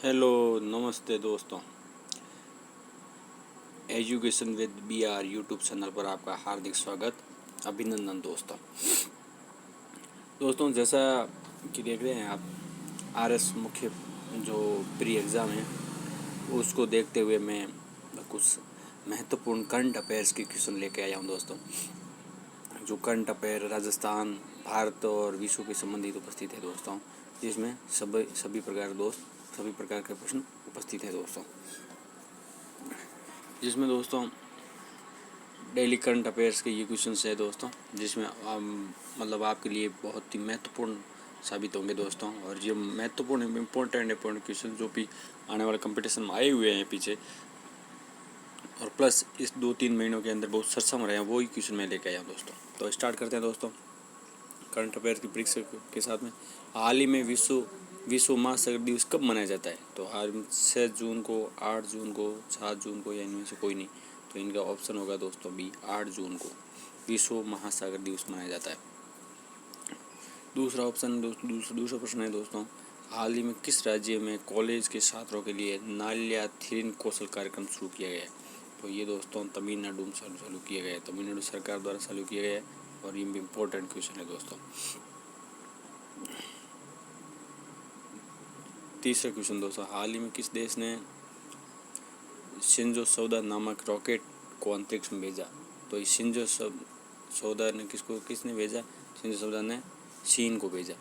Hello नमस्ते दोस्तों। Education with BR YouTube channel पर आपका हार्दिक स्वागत, अभिनंदन दोस्तों जैसा कि देख रहे हैं आप, RS मुख्य जो प्री एग्ज़ाम है उसको देखते हुए मैं कुछ महत्वपूर्ण करंट अफेयर्स की क्वेश्चन लेके आया हूँ दोस्तों। जो करंट अफेयर राजस्थान, भारत और विश्व के संबंधित उपस्थित है दोस्तों, जिसमें सभी प्रकार के प्रश्न उपस्थित है दोस्तों। जिसमें दोस्तों डेली करंट अफेयर्स के ये क्वेश्चन है दोस्तों, जिसमें मतलब आपके लिए बहुत ही महत्वपूर्ण साबित होंगे दोस्तों। और ये महत्वपूर्ण इम्पोर्टेंट क्वेश्चन जो भी आने वाले कंपटीशन में आए हुए हैं पीछे, और प्लस इस 2-3 महीनों के अंदर बहुत सक्षम रहे हैं, वही क्वेश्चन मैं लेके आया हूँ दोस्तों। तो स्टार्ट करते हैं दोस्तों करंट अफेयर्स की परीक्षा के साथ में। हाल ही में विश्व महासागर दिवस कब मनाया जाता है? तो हाल 6 जून को, 8 जून को, 7 जून को, या इनमें से कोई नहीं। तो इनका ऑप्शन होगा दोस्तों बी, 8 जून को विश्व महासागर दिवस मनाया जाता है। दूसरा प्रश्न है दोस्तों, हाल ही में किस राज्य में कॉलेज के छात्रों के लिए नाल्याथिन कौशल कार्यक्रम शुरू किया गया है? तो ये दोस्तों तमिलनाडु में चालू किया गया है, तमिलनाडु सरकार द्वारा चालू किया गया है, और ये भी इम्पोर्टेंट क्वेश्चन है दोस्तों। तीसरा क्वेश्चन दोस्तों, हाल ही में किस देश ने शिंजो सौदा नामक रॉकेट को अंतरिक्ष में भेजा? तो इस शिंजो सौदा ने किसने भेजा? शिंजो सौदा ने चीन को भेजा।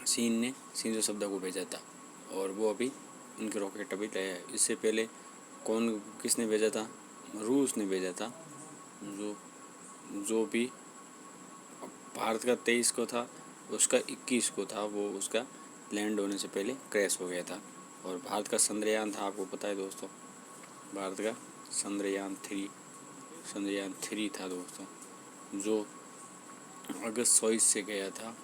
चीन ने शिंजो सौदा को भेजा था, और वो अभी उनके रॉकेट अभी लाया है। इससे पहले किसने भेजा था? रूस ने भेजा था। जो भी भारत का 23 को था, उसका 21 को था, वो उसका लैंड होने से पहले क्रैश हो गया था। और भारत का चंद्रयान था, आपको पता है दोस्तों, भारत का चंद्रयान 3 था दोस्तों, जो अगस्त 24 से गया था।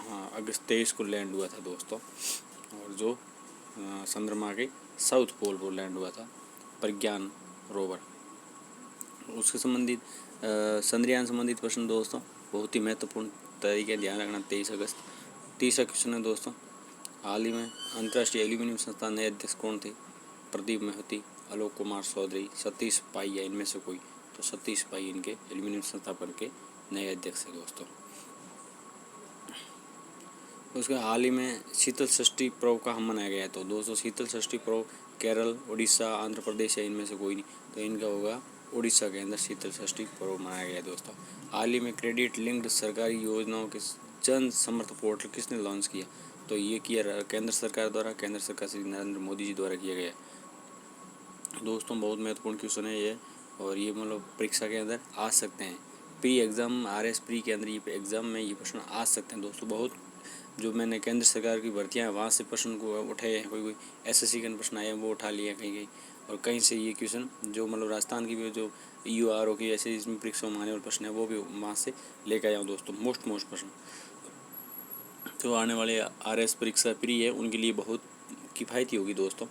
हाँ, अगस्त 23 को लैंड हुआ था दोस्तों, और जो चंद्रमा के साउथ पोल पर लैंड हुआ था प्रज्ञान रोवर। उसके संबंधित चंद्रयान संबंधित प्रश्न दोस्तों बहुत ही महत्वपूर्ण तरीके ध्यान रखना। 23 अगस्त। तीसरा क्वेश्चन है दोस्तों, हाल ही में अंतर्राष्ट्रीय एल्यूमिनियम संस्थान नए अध्यक्ष कौन थे? प्रदीप महती, आलोक कुमार चौधरी, सतीश पाई, या इनमें से कोई? तो सतीश पाई इनके एल्यूमिनियम संस्थापन के नए अध्यक्ष है दोस्तों। उसके हाल ही में शीतल षष्ठी पर्व कहाँ मनाया गया है? तो दोस्तों शीतल षष्ठी पर्व केरल, उड़ीसा, आंध्र प्रदेश, या इनमें से कोई नहीं। तो इनका होगा उड़ीसा के अंदर शीतल षष्ठी पर्व मनाया गया है दोस्तों। हाल ही में क्रेडिट लिंक्ड सरकारी योजनाओं के जन समर्थ पोर्टल किसने लॉन्च किया? तो ये किया केंद्र सरकार द्वारा, केंद्र सरकार श्री नरेंद्र मोदी जी द्वारा किया गया दोस्तों। बहुत महत्वपूर्ण क्वेश्चन है ये, और ये मतलब परीक्षा के अंदर आ सकते हैं। प्री एग्ज़ाम RS प्री के अंदर ये एग्ज़ाम में ये प्रश्न आ सकते हैं दोस्तों। बहुत जो मैंने केंद्र सरकार की भर्तियां हैं वहाँ से प्रश्न को उठाए हैं, कोई SSC के प्रश्न आए हैं वो उठा लिए हैं कहीं, और कहीं से ये क्वेश्चन जो मतलब राजस्थान की भी जो EURO की ऐसे इसमें परीक्षा में आने वाले प्रश्न है वो भी वहाँ से लेकर आया हूँ दोस्तों। मोस्ट प्रश्न जो आने वाले RS परीक्षा प्री है उनके लिए बहुत किफ़ायती होगी दोस्तों।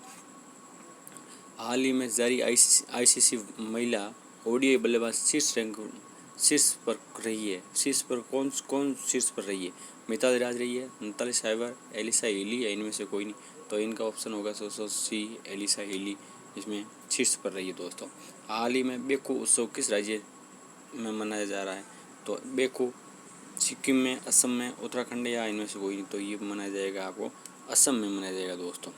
हाल ही में जारी ICC महिला ODI बल्लेबाज शीर्ष पर रही है। शीर्ष पर कौन शीर्ष पर रही है? मिताली राज रही है, नताली साइबर, एलिसा हीली, या इनमें से कोई नहीं। तो इनका ऑप्शन होगा सी, एलिसा हीली, इसमें शीर्ष पर रही है दोस्तों। हाल ही में बेकू उत्सव किस राज्य में मनाया जा रहा है? तो बेकू सिक्किम में, असम में, उत्तराखंड, या इनमें से कोई नहीं। तो ये मनाया जाएगा आपको असम में मनाया जाएगा दोस्तों।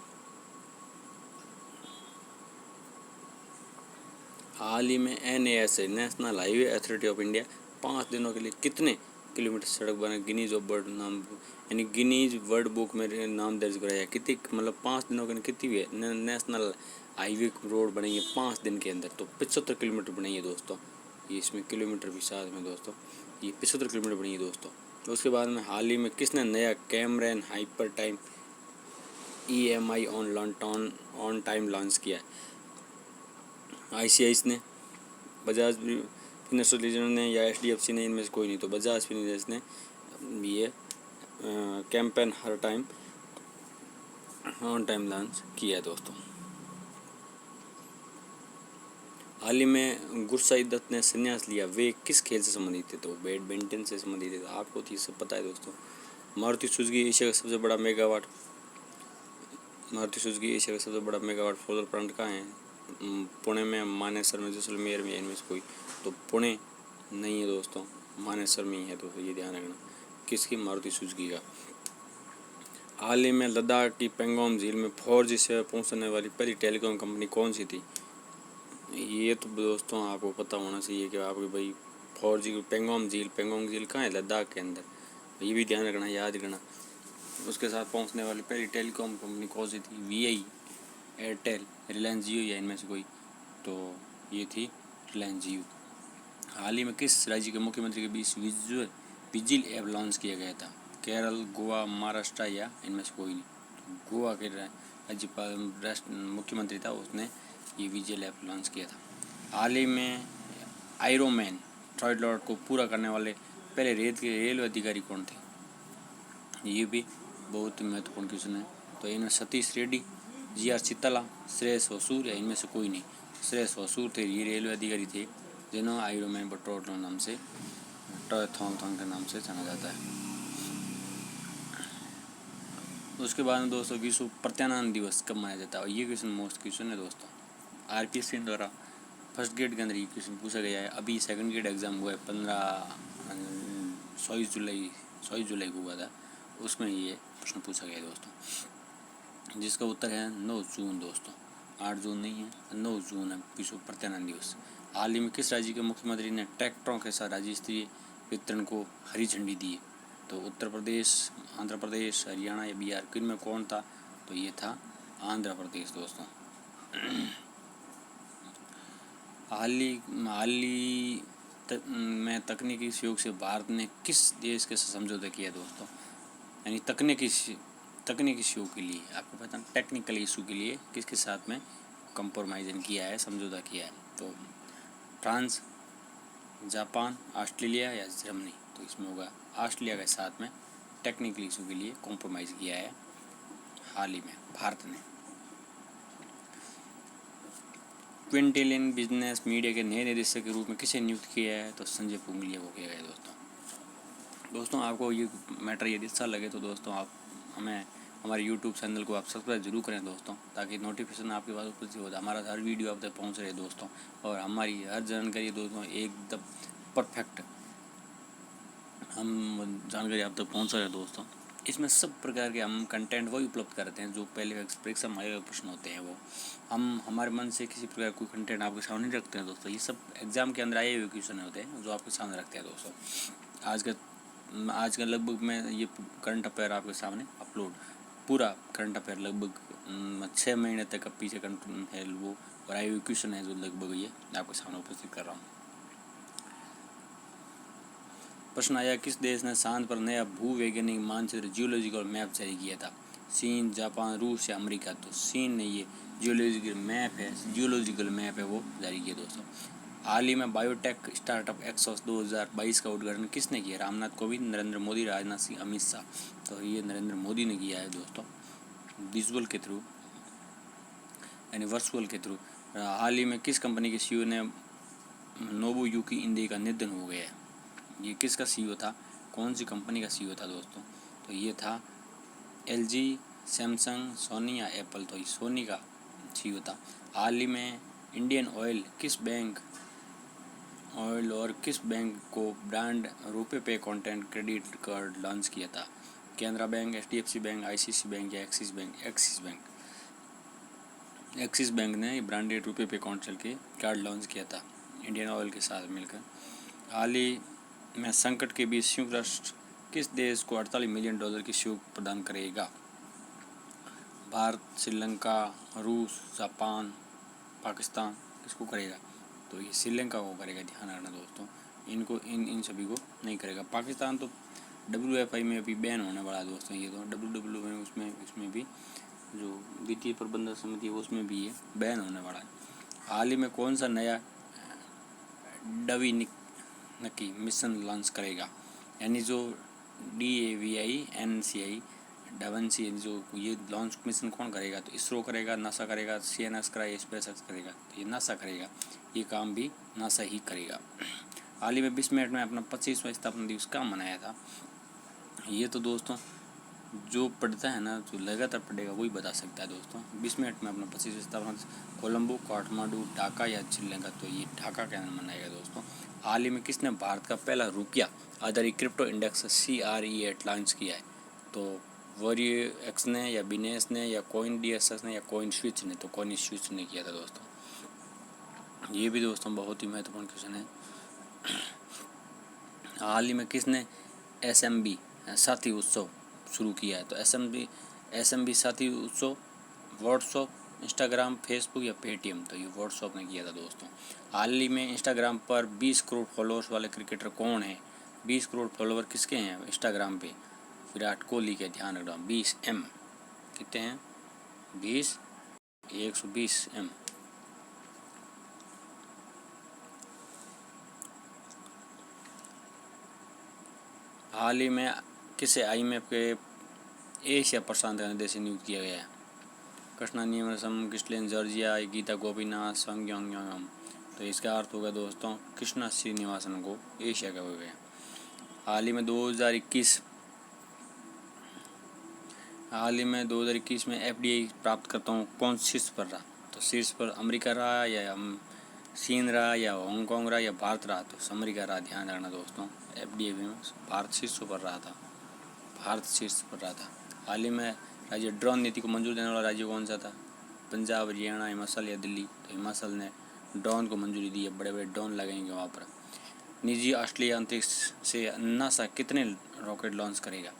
हाल ही में NASA national highway authority of India 5 दिनों के लिए कितने किलोमीटर सड़क बना गिनीज वर्ल्ड बुक में नाम दर्ज कराया? कितनी मतलब 5 दिनों के लिए कितनी भी है नेशनल हाईवे रोड बनाई है 5 दिन के अंदर? तो 75 किलोमीटर बनाई है दोस्तों। ये इसमें किलोमीटर भी साथ में दोस्तों, ये 75 किलोमीटर बनी है दोस्तों। तो उसके बाद में हाल ही में किसने नया Cameron hyper time EMI on time launch किया है? ICICI ने, बजाज फाइनेंशियल लीडर ने, या HDFC ने, इनमें से कोई नहीं। तो बजाज फाइनेंस ने ये campaign her time on time launch किया है दोस्तों। हाल ही में गुरसाई दत्त ने संन्यास लिया, वे किस खेल से संबंधित थे? तो बैडमिंटन से संबंधित थे। आपको तो ये सब पता है दोस्तों। मारुति सुजुकी एशिया का सबसे बड़ा मेगावाट सोलर प्लांट कहाँ है? पुणे में, मानेसर में, जैसलमेर में, इनमें से कोई। तो पुणे नहीं है दोस्तों, मानेसर में ही है। तो ये ध्यान रखना, किसकी? मारुति सुजुकी का। हाल ही में लद्दाख की पेंगोंग झील में 4G सेवा पहुंचाने वाली पहली टेलीकॉम कंपनी कौन सी थी? ये तो दोस्तों आपको पता होना चाहिए कि आपके भाई 4G पेंगोंग झील कहाँ है? लद्दाख के अंदर। ये भी ध्यान रखना, याद रखना। उसके साथ पहुंचने वाली पहली टेलीकॉम कंपनी कौन सी थी? VI, एयरटेल, रिलायंस जियो या इनमें से कोई। तो ये थी रिलायंस जियो। हाल ही में किस राज्य के मुख्यमंत्री के बीच विजिल ऐप लॉन्च किया गया था? केरल, गोवा, महाराष्ट्र या इनमें से कोई नहीं। तो गोवा के राज्यपाल मुख्यमंत्री था, उसने ये विजिल ऐप लॉन्च किया था। हाल ही में आयरनमैन ट्रायथलॉन को पूरा करने वाले पहले रेलवे अधिकारी कौन थे? ये भी बहुत महत्वपूर्ण क्वेश्चन है। तो इनमें सतीश रेड्डी, GR चित्तला, श्रेयस वसूर या इनमें से कोई नहीं। श्रेयस वसूर थे, ये रेलवे अधिकारी थे जिन्होंने आयरनमैन ट्रायथलॉन नाम से, ट्रायथलॉन के नाम से जाना जाता है। उसके बाद में दोस्तों विश्व प्रत्यानयन दिवस कब मनाया जाता है? और ये क्वेश्चन मोस्ट क्वेश्चन है दोस्तों। RP सिंह द्वारा फर्स्ट ग्रेड के अंदर ये क्वेश्चन पूछा गया है। अभी सेकंड ग्रेड एग्जाम हुआ है 24 जुलाई को हुआ था, उसमें ये प्रश्न पूछा गया है दोस्तों, जिसका उत्तर है 9 जून दोस्तों। 8 जून नहीं है, 9 जून है विश्व प्रत्यानयन दिवस। हाल ही में किस राज्य के मुख्यमंत्री ने ट्रैक्टरों के साथ राज्य स्तरीय वितरण को हरी झंडी दी? तो उत्तर प्रदेश, आंध्र प्रदेश, हरियाणा या बिहार, किन में कौन था? तो ये था आंध्र प्रदेश दोस्तों। हाल ही में तकनीकी सहयोग से भारत ने किस देश के साथ समझौता किया दोस्तों? यानी तकनीकी सहयोग के लिए, आपको पता है टेक्निकल इशू के लिए किसके साथ में कंप्रोमाइज़न किया है, समझौता किया है? तो फ्रांस, जापान, ऑस्ट्रेलिया या जर्मनी। तो इसमें होगा ऑस्ट्रेलिया के साथ में टेक्निकल इशू के लिए कॉम्प्रोमाइज़ किया है हाल ही में भारत ने। क्विंटेलियन बिजनेस मीडिया के नए निदेशक के रूप में किसे नियुक्त किया है? तो संजय पुंगलिया को किया गया दोस्तों। आपको ये मैटर यदि अच्छा लगे तो दोस्तों आप हमारे यूट्यूब चैनल को आप सब्सक्राइब जरूर करें दोस्तों, ताकि नोटिफिकेशन आपके पास उपलब्ध हो जाए, हमारा हर वीडियो आप तक पहुँच रहे दोस्तों, और हमारी हर जानकारी दोस्तों एकदम परफेक्ट हम जानकारी आप तक पहुँच रहे दोस्तों। इसमें सब प्रकार के हम कंटेंट वही उपलब्ध करते हैं जो पहले परीक्षा में आए हुए प्रश्न होते हैं, वो हम हमारे मन से किसी प्रकार कोई कंटेंट आपके सामने नहीं रखते हैं दोस्तों। ये सब एग्जाम के अंदर आए हुए क्वेश्चन होते हैं जो आपके सामने रखते हैं दोस्तों। आज का लगभग मैं ये करंट अफेयर आपके सामने अपलोड, पूरा करंट अफेयर लगभग 6 महीने तक पीछे है वो, और आए हुए क्वेश्चन है जो लगभग ये आपके सामने उपस्थित कर रहा हूँ। प्रश्न आया, किस देश ने चांद पर नया भूवैज्ञानिक मानचित्र जियोलॉजिकल मैप जारी किया था? चीन, जापान, रूस या अमेरिका? तो चीन ने ये जियोलॉजिकल मैप है वो जारी किया दोस्तों। हाल ही में बायोटेक स्टार्टअप एक्सपो 2022 का उद्घाटन किसने किया? रामनाथ कोविंद, नरेंद्र मोदी, राजनाथ सिंह, अमित शाह। तो ये नरेंद्र मोदी ने किया है दोस्तों, विजुअल के थ्रू यानी वर्चुअल के थ्रू। हाल ही में किस कंपनी के CEO ने नोबुयुकी इंदे का निधन हो गया है? ये किसका CEO था? कौन सी कंपनी का CEO था दोस्तों? तो ये था LG, सैमसंग, सोनी या एप्पल। तो ये सोनी का CEO था। हाल ही में इंडियन ऑयल और किस बैंक को ब्रांड रुपे पे कॉन्टेंट क्रेडिट कार्ड लॉन्च किया था? Canara bank, HDFC bank, ICICI bank या एक्सिस बैंक? एक्सिस बैंक ने ब्रांडेड रुपे पे कॉन्टेंट के कार्ड लॉन्च किया था इंडियन ऑयल के साथ मिलकर। हाल ही में संकट के बीच संयुक्त राष्ट्र किस देश को $48 मिलियन की सहयोग प्रदान करेगा? भारत, श्रीलंका, रूस, जापान, पाकिस्तान, किसको करेगा? तो ये श्रीलंका को करेगा, ध्यान रखना दोस्तों। इनको इन सभी को नहीं करेगा। पाकिस्तान तो WFI में अभी बैन होने वाला है दोस्तों। ये तो WW में उसमें भी जो वित्तीय प्रबंधन समिति है उसमें भी ये बैन होने वाला है। हाल ही में कौन सा नया डवीनिकी मिशन लॉन्च करेगा? यानी जो DAVINCI डाविंची जो ये लॉन्च मिशन कौन करेगा? तो इसरो करेगा, नासा करेगा, CNS करेगा, SpaceX करेगा। तो ये नासा करेगा, ये काम भी नासा ही करेगा। हाल ही में 20 मिनट में अपना 25वां स्थापना दिवस कहाँ मनाया था? ये तो दोस्तों जो पढ़ता है ना, जो लगातार पढ़ेगा वही बता सकता है दोस्तों। 20 मिनट में अपना 25 स्थान कोलंबो, काठमांडू, ढाका या श्रीलंका, तो ये ढाका का मनाएगा दोस्तों। हाल ही में किसने भारत का पहला रुपया आधारित क्रिप्टो इंडेक्स CRE8 लॉन्च किया है? तो वॉरियक्स ने या बिनेस ने या कॉइन DSX ने या कॉइन स्विच ने, तो कॉइन स्विच ने किया था दोस्तों। ये भी दोस्तों बहुत ही महत्वपूर्ण क्वेश्चन है। हाल ही में किसने SMB साथी उत्सव शुरू किया है? तो SMB साथी उत्सव व्हाट्सअप, इंस्टाग्राम, फेसबुक या पेटीएम, तो ये व्हाट्सअप ने किया था दोस्तों। हाल ही में इंस्टाग्राम पर 20 करोड़ फॉलोअर्स वाले क्रिकेटर कौन है? 20 करोड़ फॉलोअर किसके हैं इंस्टाग्राम पे? विराट कोहली के, ध्यान रखना। 20M कितने हैं? 20 120M। हाल ही में किसे IMF के एशिया प्रशांत निर्देशक नियुक्त किया गया है? कृष्णा नियमरसम, क्रिस्टलिन जॉर्जिया, गीता गोपीनाथ, संगयोंगयोंगम, तो इसका अर्थ होगा दोस्तों कृष्णा श्रीनिवासन को एशिया का हो गया। हाल ही में 2021 में FDI प्राप्त करता हूँ कौन शीर्ष पर रहा? तो शीर्ष पर अमेरिका रहा या चीन रहा या हांगकांग रहा या भारत रहा? तो अमेरिका रहा, ध्यान रखना दोस्तों। FDI में भारत शीर्ष पर रहा था, भारत शीर्ष पर रहा था। हाल ही में राज्य ड्रोन नीति को मंजूरी देने वाला राज्य कौन सा था? पंजाब, हरियाणा, हिमाचल या दिल्ली? तो हिमाचल ने ड्रोन को मंजूरी दी है, बड़े बड़े ड्रोन लगेंगे वहाँ पर। निजी ऑस्ट्रेलिया अंतरिक्ष से नासा कितने रॉकेट लॉन्च करेगा?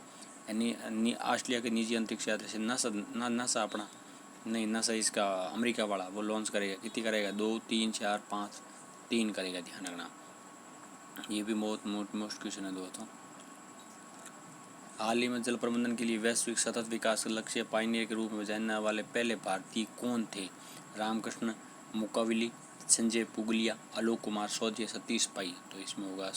यानी ऑस्ट्रेलिया के निजी अंतरिक्ष यात्री से नासा अपना नहीं, नासा इसका अमेरिका वाला वो लॉन्च करेगा। कितनी करेगा? 2, 3, 4, 5, 3 करेगा, ध्यान रखना। ये भी बहुत मोस्ट क्वेश्चन है दोस्तों। हाल ही में जल प्रबंधन के लिए वैश्विक सतत विकास लक्ष्य पायनियर के रूप में जानने वाले पहले भारतीय कौन थे? रामकृष्ण मुकाविली, संजय पुगलिया, आलोक कुमार सौदी, सतीश पाई, तो इसमें होगा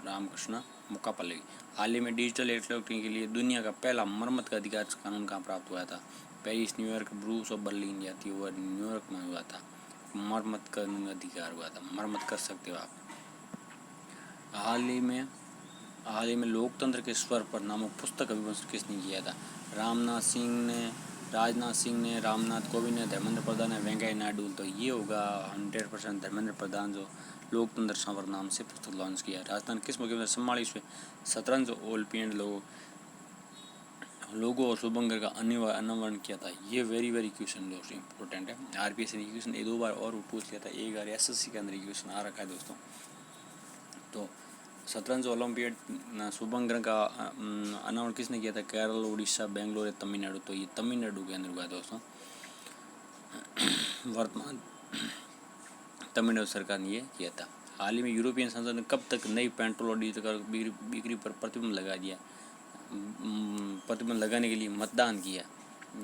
रामकृष्ण मुकापल्ली। हाल ही में डिजिटल इलेक्ट्रॉनिक के लिए दुनिया का पहला मरम्मत का अधिकार कानून कहाँ प्राप्त हुआ था? पेरिस, न्यूयॉर्क, ब्रूस और बर्लिन या थी वह न्यूयॉर्क में हुआ था। मरम्मत का अधिकार हुआ था, मरम्मत कर सकते हो आप। हाल ही में लोकतंत्र के स्वर पर नामक पुस्तक का विमर्शन किसने किया था? राजनाथ सिंह ने, रामनाथ कोविंद ने, धर्मेंद्र प्रधान ने, वेंकैया नायडू, तो ये होगा 100% धर्मेंद्र प्रधान, जो लोकतंत्र संवर नाम से पुस्तक लॉन्च किया। राजस्थान किस मुख्यमंत्री 44वें शतरंज ओलंपियाड लोगो और शुभंकर का अनावरण किया था? ये वेरी क्वेश्चन दोस्तों इंपॉर्टेंट है। RPS ने क्वेश्चन 2 बार और पूछ लिया था, एक बार SSC के अंदर क्वेश्चन आ रखा है दोस्तों। तो शतरंज ओलंपियाड शुभंकर का अनावरण किसने किया था? केरल, उड़ीसा, बेंगलोर या तमिलनाडु, तो ये तमिलनाडु के अंदर हुआ है दोस्तों। वर्तमान तमिलनाडु सरकार ने ये किया था। हाल ही में यूरोपियन संसद ने कब तक नई पेट्रोल और डीजल कर बिक्री पर प्रतिबंध लगा दिया? प्रतिबंध लगाने के लिए मतदान किया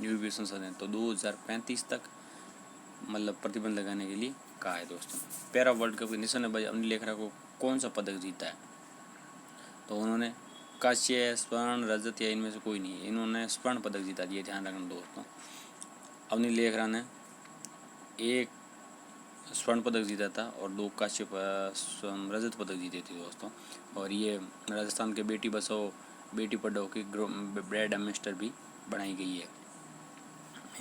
यूरोपीय संसद ने, तो 2035 तक मतलब प्रतिबंध लगाने के लिए कहा है दोस्तों। पैरा वर्ल्ड कप के निशानेबाज अनिल लेखरा को कौन सा पदक जीता है? तो उन्होंने कांस्य, स्वर्ण, रजत या इनमें से कोई नहीं, इन्होंने स्वर्ण पदक जीता दिया, ध्यान रखना दोस्तों। अनिल लेखरा ने 1 स्वर्ण पदक जीता था और 2 कांस्य रजत पदक जीते थे दोस्तों। और ये राजस्थान के बेटी बचाओ बेटी पढ़ाओ की ब्रांड एम्बेसडर भी बनाई गई है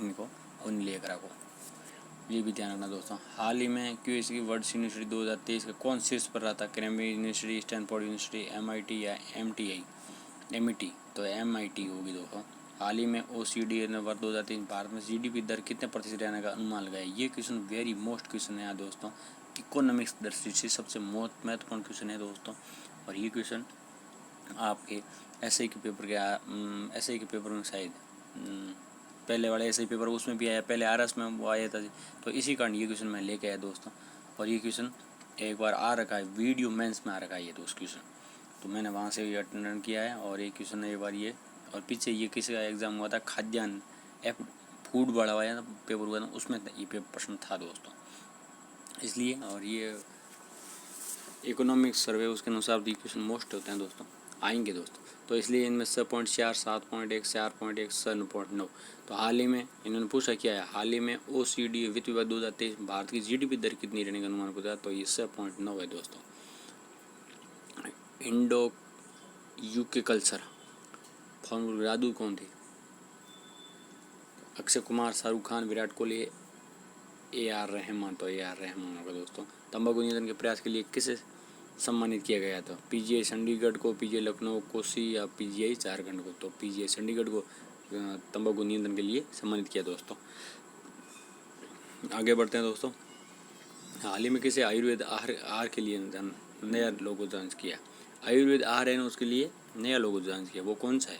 इनको, अनिल लेखरा को, ये भी ध्यान रखना दोस्तों। हाल ही में QS की वर्ल्ड यूनिवर्सिटी 2023 का कौन शीर्ष पर रहा था? Cambridge university, Stanford university, MIT या MET, तो MIT होगी दोस्तों। हाल ही में OECD ने वर्ष 2003 भारत में GDP दर कितने प्रतिशत रहने का अनुमान लगाया? ये क्वेश्चन वेरी मोस्ट क्वेश्चन है दोस्तों, इकोनॉमिक्स दृष्टि से सबसे महत्वपूर्ण क्वेश्चन है दोस्तों। और ये क्वेश्चन आपके SI के पेपर में शायद पहले वाले SI पेपर उसमें भी आया, पहले RS में वो आया था, तो इसी कारण ये क्वेश्चन मैं लेके आया दोस्तों। और ये क्वेश्चन एक बार आ रखा है, वीडियो मेंस में आ रखा है ये दोस्त क्वेश्चन, तो मैंने वहाँ से भी अटेंड किया है। और एक क्वेश्चन एक बार ये, और पीछे ये किसी का एग्ज़ाम हुआ था खाद्यान्न फूड वाला आया था पेपर हुआ था, उसमें ये पेपर प्रश्न था दोस्तों, इसलिए। और ये इकोनॉमिक्स सर्वे उसके अनुसार भी क्वेश्चन मोस्ट होते हैं दोस्तों, आएंगे दोस्तों, तो इसलिए इनमें 6.4, 7.1, 4.1, 7.9। तो हाल ही में इन्होंने पूछा क्या है, हाल ही में OECD वित्त विभाग 2023 भारत की GDP दर कितनी रहने का अनुमान बताया? तो ये 6.9 है दोस्तों। इंडो UK कल्चर फॉर्मूला के राजदूत कौन थे? अक्षय कुमार, शाहरुख खान, विराट कोहली, AR रहमान। तो AR रहमान होगा दोस्तों। तंबाकू नियंत्रण के प्रयास के लिए किसे सम्मानित किया गया था? PGI चंडीगढ़ को, PGI लखनऊ, कोसी या PGI झारखंड को? तो PGI चंडीगढ़ को तंबाकू नियंत्रण के लिए सम्मानित किया दोस्तों। आगे बढ़ते हैं दोस्तों। हाल ही में किसे आयुर्वेद आहार के लिए नया लोगो लॉन्च किया? आयुर्वेद आहार है ना, उसके लिए नया लोगो लॉन्च किया। वो कौन सा है?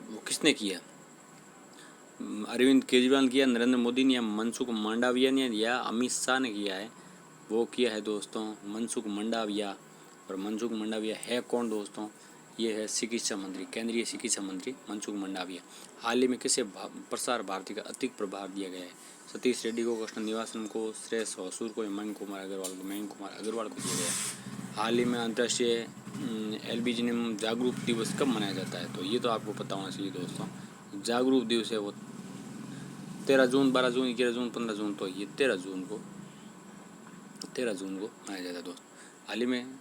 वो किसने किया? अरविंद केजरीवाल ने किया, नरेंद्र मोदी ने, या मनसुख मांडविया ने, या अमित शाह ने किया है? वो किया है दोस्तों मनसुख मांडविया। और मनसुख मांडविया है कौन दोस्तों? ये है चिकित्सा मंत्री, केंद्रीय चिकित्सा मंत्री मनसुख मांडविया। हाल ही में किसे प्रसार भारती का अतिरिक्त प्रभार दिया गया है? सतीश रेड्डी को, कृष्ण निवासन को, श्रेयस बसु को, या मयंक कुमार अग्रवाल को? मयंक कुमार अग्रवाल को दिया गया है। हाल ही में अंतर्राष्ट्रीय एल्बिनिज्म जागरूक दिवस कब मनाया जाता है? तो ये तो आपको पता होना चाहिए दोस्तों। जागरूक दिवस है वो 13 जून, 12 जून, 11 जून, 15 जून। तो ये 13 जून को मनाया जाता है दोस्तों। हाल ही में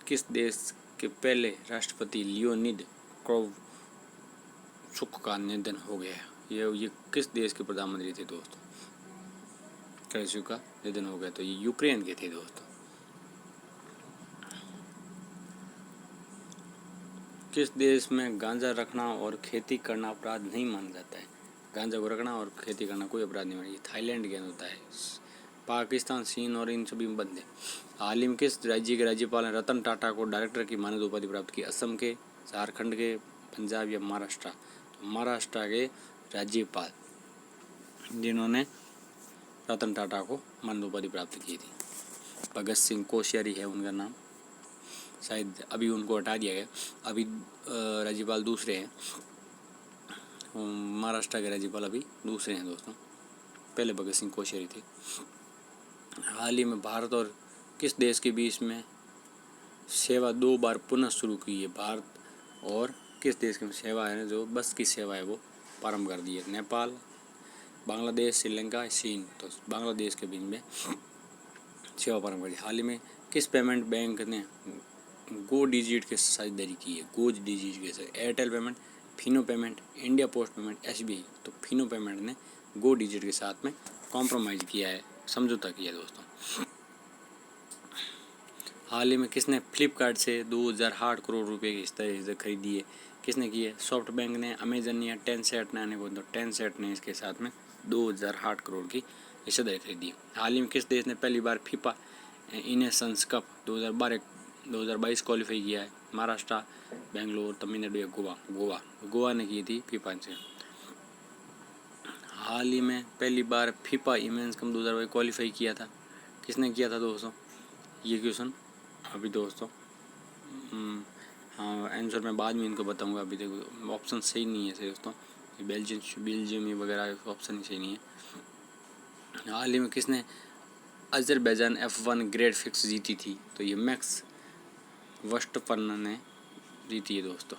किस देश के पहले राष्ट्रपति लियोनिड क्राउचुक का निधन हो गया? ये किस देश के प्रधानमंत्री थे दोस्तों? क्राउचुक का निधन हो गया। तो ये यूक्रेन के थे दोस्तों। किस देश में गांजा रखना और खेती करना अपराध नहीं माना जाता है? गांजा को रखना और खेती करना कोई अपराध नहीं माना। ये थाईलैंड के अंदर होता है। पाकिस्तान, चीन और इन सभी में बंद है। हाल ही में किस राज्य के राज्यपाल ने रतन टाटा को डायरेक्टर की मानद उपाधि प्राप्त की? असम के, झारखंड के, पंजाब या महाराष्ट्र? तो महाराष्ट्र के राज्यपाल जिन्होंने रतन टाटा को मानद उपाधि प्राप्त की थी। भगत सिंह कोश्यारी है उनका नाम। शायद अभी उनको हटा दिया गया। अभी राज्यपाल दूसरे हैं। महाराष्ट्र के राज्यपाल अभी दूसरे हैं दोस्तों। पहले भगत सिंह कोश्यारी थे। हाल ही में भारत और किस देश के बीच में सेवा 2 बार पुनः शुरू की है? भारत और किस देश की सेवा है जो बस की सेवा है वो प्रारंभ कर दी है? नेपाल, बांग्लादेश, श्रीलंका, चीन। तो बांग्लादेश के बीच में सेवा प्रारंभ कर दी। हाल ही में किस पेमेंट बैंक ने गो डिजिट के साझेदारी की है? गो डिजिट के साथ Airtel payment, Fino payment, India post payment, SBI। तो फिनो पेमेंट ने गो डिजिट के साथ में कॉम्प्रोमाइज़ किया है, समझौता किया है दोस्तों। हाल ही में किसने फ्लिपकार्ट से 2008 करोड़ रुपए की हिस्सेदारी खरीदी है? किसने की है? सॉफ्ट बैंक ने, अमेजन ने, या टेंसेट ने? तो टेंसेट ने इसके साथ में 2008 करोड़ की हिस्सेदारी खरीदी। हाल ही में किस देश ने पहली बार फीफा नेशंस कप 2022 क्वालिफाई किया है? महाराष्ट्र, बेंगलोर, तमिलनाडु या गोवा ने की थी फीफा से। हाल ही में पहली बार फीफा वुमेन्स कप 2022 क्वालिफाई किया था, किसने किया था दोस्तों? ये क्वेश्चन अभी दोस्तों हाँ आंसर मैं बाद में इनको बताऊंगा। अभी देखो ऑप्शन सही नहीं है दोस्तों। बेल्जियम वगैरह ऑप्शन सही नहीं है। हाल ही में किसने अजरबैजान F1 ग्रेड फिक्स जीती थी? तो ये मैक्स वर्स्टपन ने जीती है दोस्तों।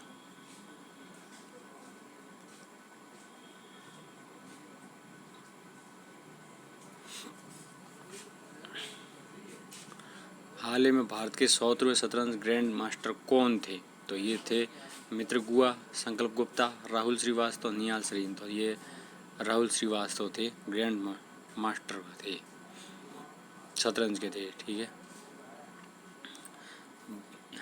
हाल ही में भारत के 100वें शतरंज ग्रैंड मास्टर कौन थे? तो ये थे मित्र गुहा, संकल्प गुप्ता, राहुल श्रीवास्तव, निहाल सरीन। तो ये राहुल श्रीवास्तव थे, ग्रैंड मास्टर थे, शतरंज के थे। ठीक है।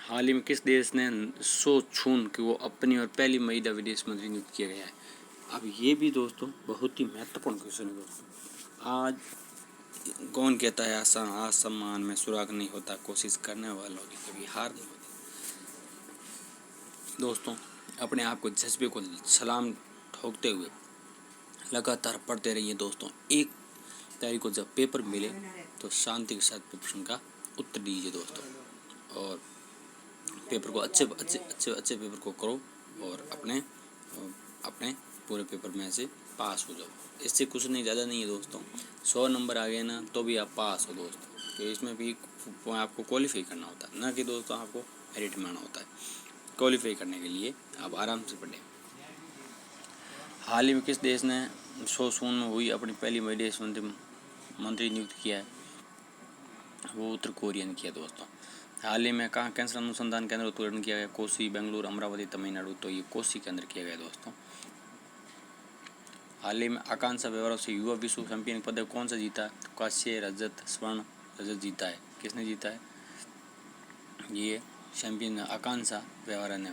हाल ही में किस देश ने सो चून को अपनी और पहली महिला विदेश मंत्री नियुक्त किया गया है? अब ये भी दोस्तों बहुत ही महत्वपूर्ण क्वेश्चन है दोस्तों। आज कौन कहता है असम्मान में सुराग नहीं होता, कोशिश करने वालों की कभी हार नहीं होती। दोस्तों अपने आप को जज्बे को सलाम ठोकते हुए लगातार पढ़ते रहिए दोस्तों। 1 तारीख को जब पेपर मिले तो शांति के साथ प्रश्न का उत्तर दीजिए दोस्तों। और पेपर को अच्छे पेपर को करो और अपने पूरे पेपर में से पास हो जाओ। इससे कुछ नहीं, ज़्यादा नहीं है दोस्तों। 100 नंबर आ गए ना तो भी आप पास हो दोस्तों। तो इसमें भी आपको क्वालिफाई करना होता है, ना कि दोस्तों आपको मेरिट में आना होता है। क्वालिफाई करने के लिए आप आराम से पढ़ें। हाल ही में किस देश ने सोसून में हुई अपनी पहली विदेश मंत्री नियुक्त किया है? वो उत्तर कोरिया ने किया दोस्तों। हाल ही में कहाँ कैंसर अनुसंधान केंद्र उत्तोलन किया गया? कोसी, बेंगलुरु, अमरावती, तमिलनाडु। तो ये कोसी के अंदर किया गया दोस्तों। हाल ही में आकांक्षा व्यवहारों से युवा विश्व चैंपियन पदक कौन सा जीता है? कांस्य, रजत, स्वर्ण, रजत जीता है। किसने जीता है? ये चैंपियन आकांक्षा व्यवहार ने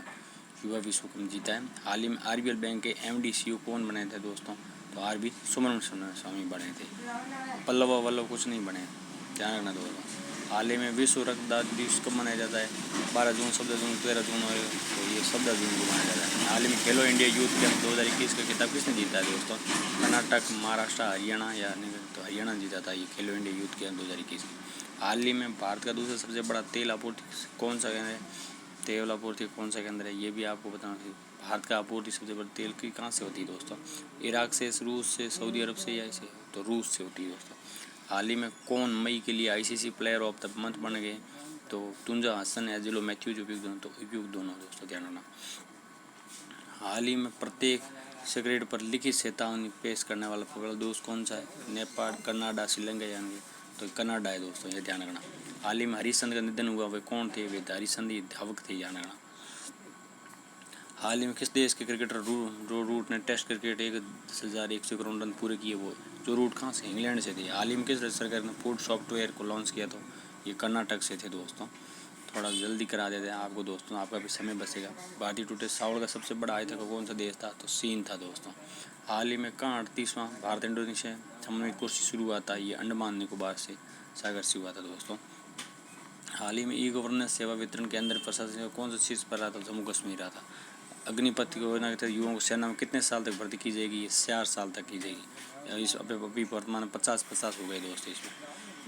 युवा विश्व कप जीता है। हाल ही में आरबीएल बैंक के एमडी सीईओ कौन बने थे दोस्तों? तो आरबी सुब्रमण्यम स्वामी बने थे। पल्लव वल्लभ कुछ नहीं बने, ध्यान रखना दोस्तों। हाल ही में विश्व रक्तदान दिवस कब मनाया जाता है? 12 जून, 14 जून, 13 जून और तो ये 14 जून को मनाया जाता है। हाल ही में खेलो इंडिया यूथ गेम 2021 का खिताब किसने जीता है दोस्तों? कर्नाटक, महाराष्ट्र, हरियाणा या तो हरियाणा जीता था ये खेलो इंडिया यूथ गेम 2021। हाल ही में भारत का दूसरा सबसे बड़ा तेल आपूर्ति कौन सा केंद्र है? तेल आपूर्ति कौन सा केंद्र है ये भी आपको बताना चाहिए। भारत का आपूर्ति सबसे बड़ी तेल की कहाँ से होती है दोस्तों? इराक से, रूस से, सऊदी अरब से या ऐसे? तो रूस से होती है दोस्तों। हाल ही में कौन मई के लिए ICC player of the month बन गए? तो तुंजा हसन, एजिलो मैथ्यूज उपयुक्त दोनों दोस्तों, ध्यान रखना। हाल ही में प्रत्येक सिगरेट पर लिखित चेतावनी पेश करने वाला पकड़ा दोस्त कौन सा है? नेपाल, कनाडा, श्रीलंका या तो कनाडा है दोस्तों, ये ध्यान रखना। हाल ही में हरिश्चंद का निधन हुआ, वे कौन थे? वे हरिश्चंद धावक थे, ध्यान रखना। हाल ही में किस देश के क्रिकेटर रूट ने टेस्ट क्रिकेट 10,100 करोड़ रन पूरे किए? वो जो रूट कहाँ से? इंग्लैंड से थे। हाल ही में किस राज्य सरकार ने फूड सॉफ्टवेयर को लॉन्च किया? तो ये कर्नाटक से थे दोस्तों। थोड़ा जल्दी करा देते हैं आपको दोस्तों, आपका भी समय बचेगा। भारतीय टूटे चावल का सबसे बड़ा आयातक कौन सा देश था? तो चीन था दोस्तों। हाल ही में कहाँ 38वां भारत इंडोनेशिया समन्वय कोर्स शुरू हुआ था? ये अंडमान निकोबार से सागर से हुआ था दोस्तों। हाल ही में ई गवर्नेंस सेवा वितरण के अंदर प्रशासन का कौन सा शीर्ष पर रहा था? जम्मू कश्मीर रहा था। अग्निपथ योजना के तहत युवाओं को सेना में कितने साल तक भर्ती की जाएगी? ये 4 साल तक की जाएगी। इस अभी वर्तमान में 50-50 हो गए दोस्तों इसमें,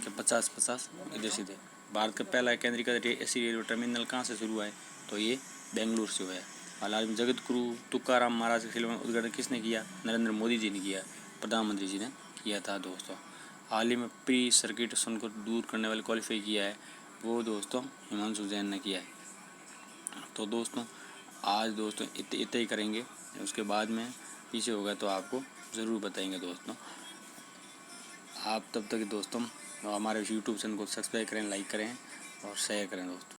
कि 50-50 इधर सीधे। भारत का पहला केंद्रीकृत एसी रेलवे टर्मिनल कहाँ से शुरू हुआ है? तो ये बेंगलुरु से हुआ है। हाल में जगत गुरु तुकाराम महाराज के शिलान्यास उद्घाटन किसने किया? नरेंद्र मोदी जी ने किया, प्रधानमंत्री जी ने किया था दोस्तों। हाल ही में प्री सर्किट को दूर करने वाले क्वालिफाई किया है, वो दोस्तों हिमांशु जैन ने किया है। तो दोस्तों आज दोस्तों इतना ही करेंगे, उसके बाद में पीछे होगा तो आपको ज़रूर बताएंगे दोस्तों। आप तब तक दोस्तों हमारे यूट्यूब चैनल को सब्सक्राइब करें, लाइक करें और शेयर करें दोस्तों।